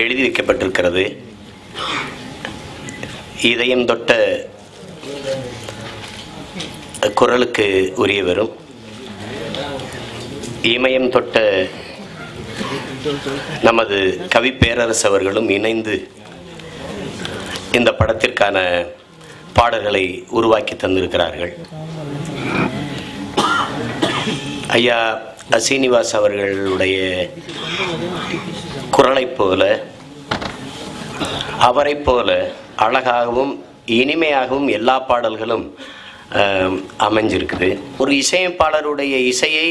எழுதி வைக்கப்பட்டிருக்கிறது. இதயம் தொட்ட குரலுக்கு உரியவரும் இமயம் தொட்ட நமது கவி பேரரசு அவர்களும் இணைந்து இந்த படத்திற்கான பாடல்களை உருவாக்கி தந்திருக்கிறார்கள். ஐயா சீனிவாஸ் அவர்களுடைய குரலைப் போல அவரை போல அழகாகவும் இனிமையாகவும் எல்லா பாடல்களும் அமைஞ்சிருக்குது. ஒரு இசையமைப்பாளருடைய இசையை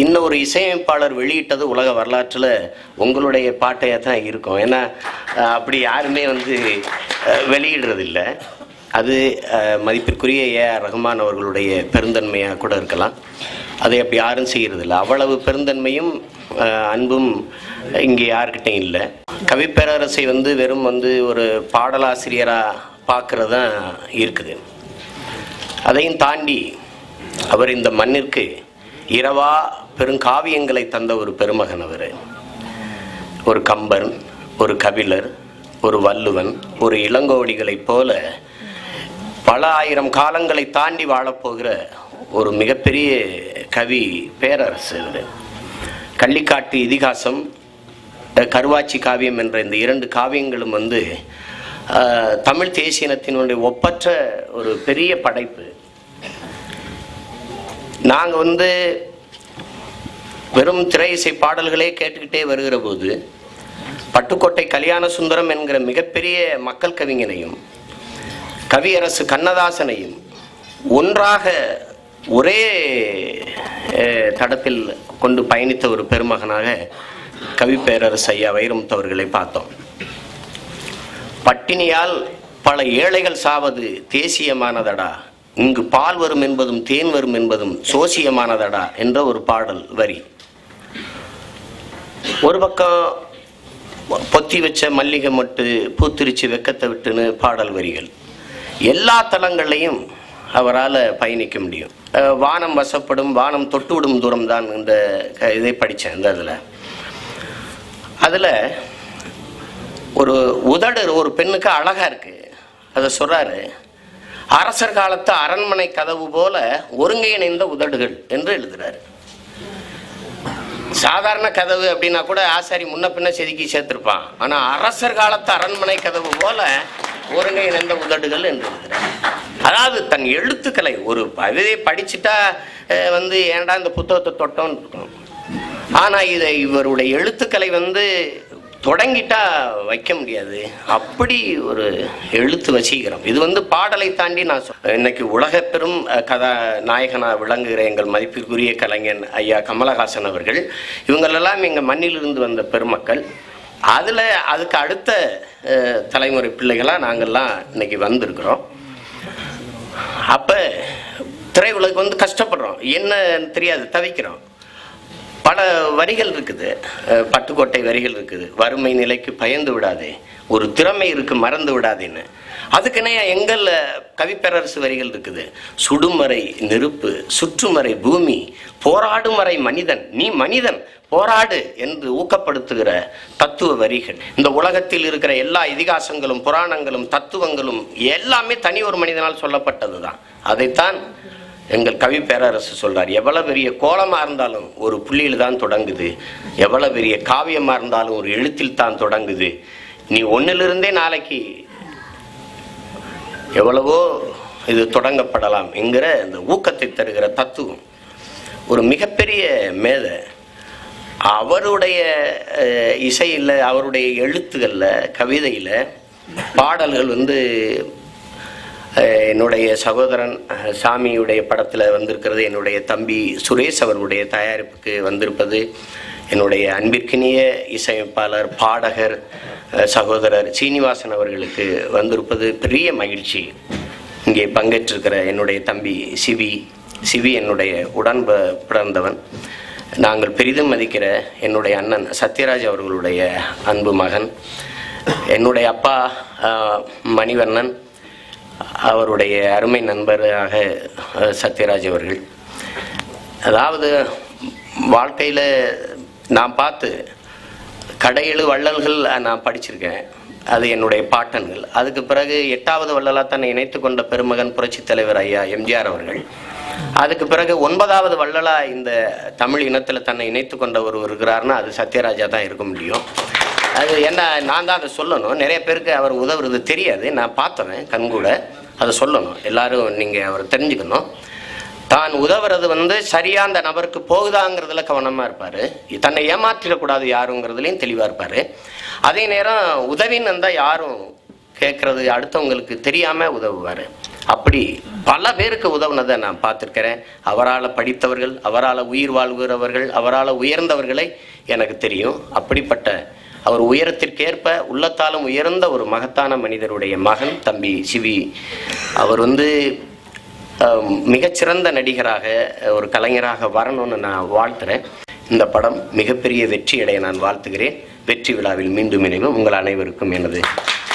இன்னொரு இசையமைப்பாளர் வெளியிட்டது உலக வரலாற்றில் உங்களுடைய பாட்டையாக தான் இருக்கும். ஏன்னா அப்படி யாருமே வெளியிடுறதில்லை. அது மதிப்பிற்குரிய ஏஆர் ரஹ்மான் அவர்களுடைய பெருந்தன்மையாக கூட இருக்கலாம். அதை அப்படி யாரும் செய்கிறதில்லை. அவ்வளவு பெருந்தன்மையும் அன்பும் இங்கே யாருக்கிட்டையும் இல்லை. கவி பேரரசை வெறும் ஒரு பாடலாசிரியராக பார்க்குறது தான் இருக்குது. அதையும் தாண்டி அவர் இந்த மண்ணிற்கு இரவா பெருங்காவியங்களை தந்த ஒரு பெருமகன். அவர் ஒரு கம்பன், ஒரு கபிலர், ஒரு வள்ளுவன், ஒரு இளங்கோவடிகளைப் போல பல ஆயிரம் காலங்களை தாண்டி வாழப்போகிற ஒரு மிகப்பெரிய கவி பேரரசு. கள்ளிக்காட்டு இதிகாசம், கருவாச்சி காவியம் என்ற இந்த 2 காவியங்களும் தமிழ் தேசியனத்தினுடைய ஒப்பற்ற ஒரு பெரிய படைப்பு. நாங்கள் வெறும் திரை இசை பாடல்களே கேட்டுக்கிட்டே வருகிற போது பட்டுக்கோட்டை கல்யாண சுந்தரம் என்கிற மிகப்பெரிய மக்கள் கவிஞனையும் கவியரசு கண்ணதாசனையும் ஒன்றாக ஒரே தடத்தில் கொண்டு பயணித்த ஒரு பெருமகனாக கவி பேரரசு ஐயா வைரமுத்து அவர்களை பார்த்தோம். பட்டினியால் பல ஏழைகள் சாவது தேசியமானதடா, இங்கு பால் வரும் என்பதும் தேன் வரும் என்பதும் சோசியமானதடா என்ற ஒரு பாடல் வரி. ஒரு பக்கம் பொத்தி வச்ச மல்லிகை மட்டு பூத்திருச்சு வெக்கத்தை விட்டுன்னு பாடல் வரிகள். எல்லா தளங்களையும் அவரால் பயணிக்க முடியும். வானம் வசப்படும் வானம் தொட்டுவிடும் தூரம் தான் இந்த இதை படித்தேன். இந்த அதில் ஒரு உதடு ஒரு பெண்ணுக்கு அழகா இருக்கு. அதை சொல்றாரு, அரசர் காலத்து அரண்மனை கதவு போல ஒருங்கிணைந்த உதடுகள் என்று எழுதுறாரு. சாதாரண கதவு அப்படின்னா கூட ஆசாரி முன்ன பின்ன செதுக்கி சேர்த்திருப்பான். ஆனா அரசர் காலத்து அரண்மனை கதவு போல ஒருங்கிணைந்த உதடுகள் என்று எழுதுறாரு. அதாவது தன் எழுத்துக்களை ஒரு இதை படிச்சுட்டா ஏன்டா இந்த புத்தகத்தை தொட்டோன்னு இருக்கணும். ஆனா இதை இவருடைய எழுத்துக்களை தொடங்கிட்டா வைக்க முடியாது. அப்படி ஒரு எழுத்து வசீகரம். இது பாடலை தாண்டி நான் இன்னைக்கு உலக பெரும் நாயகனா விளங்குகிற எங்கள் மதிப்பிற்குரிய கலைஞன் ஐயா கமலஹாசன் அவர்கள், இவங்களெல்லாம் எங்கள் மண்ணிலிருந்து வந்த பெருமக்கள். அதுக்கு அடுத்த தலைமுறை பிள்ளைகளாக நாங்கள்லாம் இன்னைக்கு வந்திருக்கிறோம். அப்போ திரையுலகு கஷ்டப்படுறோம், என்ன தெரியாது, தவிக்கிறோம். பல வரிகள் இருக்குது, பட்டுக்கோட்டை வரிகள் இருக்குது. வறுமை நிலைக்கு பயந்து விடாதே, ஒரு திறமை இருக்கு மறந்து விடாதேன்னு. அதுக்குன்னே எங்கள் கவிப்பேரரசு வரிகள் இருக்குது. சுடுமறை நெருப்பு, சுற்றுமறை பூமி, போராடும் வரை மனிதன், நீ மனிதன் போராடு என்று ஊக்கப்படுத்துகிற தத்துவ வரிகள். இந்த உலகத்தில் இருக்கிற எல்லா இதிகாசங்களும் புராணங்களும் தத்துவங்களும் எல்லாமே தனி ஒரு மனிதனால் சொல்லப்பட்டது தான். அதைத்தான் எங்கள் கவி பேரரசு சொல்றார். எவ்வளவு பெரிய கோலமா இருந்தாலும் ஒரு புள்ளியில் தான் தொடங்குது, எவ்வளவு பெரிய காவியமா இருந்தாலும் ஒரு எழுத்தில் தான் தொடங்குது. நீ ஒன்னிலிருந்தே நாளைக்கு எவ்வளவோ இது தொடங்கப்படலாம் என்கிற இந்த ஊக்கத்தை தருகிற தத்துவம். ஒரு மிகப்பெரிய மேதை. அவருடைய இசையில், அவருடைய எழுத்துகளில், கவிதையில் பாடல்கள் என்னுடைய சகோதரன் சாமியுடைய படத்தில் வந்திருக்கிறது. என்னுடைய தம்பி சுரேஷ் அவர்களுடைய தயாரிப்புக்கு வந்திருப்பது. என்னுடைய அன்பிற்கினிய இசையமைப்பாளர் பாடகர் சகோதரர் சீனிவாசன் அவர்களுக்கு வந்திருப்பது பெரிய மகிழ்ச்சி. இங்கே பங்கேற்றிருக்கிற என்னுடைய தம்பி சிவி என்னுடைய பிறந்தவன். நாங்கள் பெரிதும் மதிக்கிற என்னுடைய அண்ணன் சத்யராஜ் அவர்களுடைய அன்பு மகன். என்னுடைய அப்பா மணிவண்ணன், அவருடைய அருமை நண்பராக சத்யராஜ் அவர்கள். அதாவது வாழ்க்கையில் நான் பார்த்து கடையெழு வள்ளல்கள் நான் படிச்சிருக்கேன், அது என்னுடைய பாட்டன்கள். அதுக்கு பிறகு 8வது வள்ளலாக தன்னை இணைத்து கொண்ட பெருமகன் புரட்சித் தலைவர் ஐயா எம்ஜிஆர் அவர்கள். அதுக்கு பிறகு 9வது வள்ளலா இந்த தமிழ் இனத்தில் தன்னை இணைத்து கொண்டவர் இருக்கிறாருன்னா அது சத்யராஜா தான் இருக்க முடியும். அது என்ன, நான் தான் அதை சொல்லணும். நிறைய பேருக்கு அவர் உதவுறது தெரியாது, நான் பார்த்தவன் கண்கூட. அதை சொல்லணும், எல்லாரும் நீங்கள் அவர் தெரிஞ்சுக்கணும். தான் உதவுறது சரியா அந்த நபருக்கு போகுதாங்கிறதுல கவனமாக இருப்பார், தன்னை ஏமாற்றிடக்கூடாது யாருங்கிறதுலையும் தெளிவாக இருப்பார். அதே நேரம் உதவின்னு இருந்தால் யாரும் கேட்குறது அடுத்தவங்களுக்கு தெரியாமல் உதவுவார். அப்படி பல பேருக்கு உதவுனதை நான் பார்த்துருக்கிறேன். அவரால் படித்தவர்கள், அவரால் உயிர் வாழ்கிறவர்கள், அவரால் உயர்ந்தவர்களை எனக்கு தெரியும். அப்படிப்பட்ட அவர் உயரத்திற்கேற்ப உள்ளத்தாலும் உயர்ந்த ஒரு மகத்தான மனிதருடைய மகன் தம்பி சிவி. அவர் மிகச்சிறந்த நடிகராக ஒரு கலைஞராக வரணும்னு நான் வாழ்த்துறேன். இந்த படம் மிகப்பெரிய வெற்றியடைய நான் வாழ்த்துகிறேன். வெற்றி விழாவில் மீண்டும் இணைவோம். உங்கள் அனைவருக்கும் எனது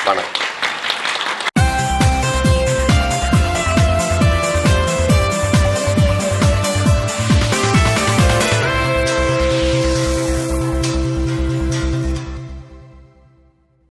வணக்கம்.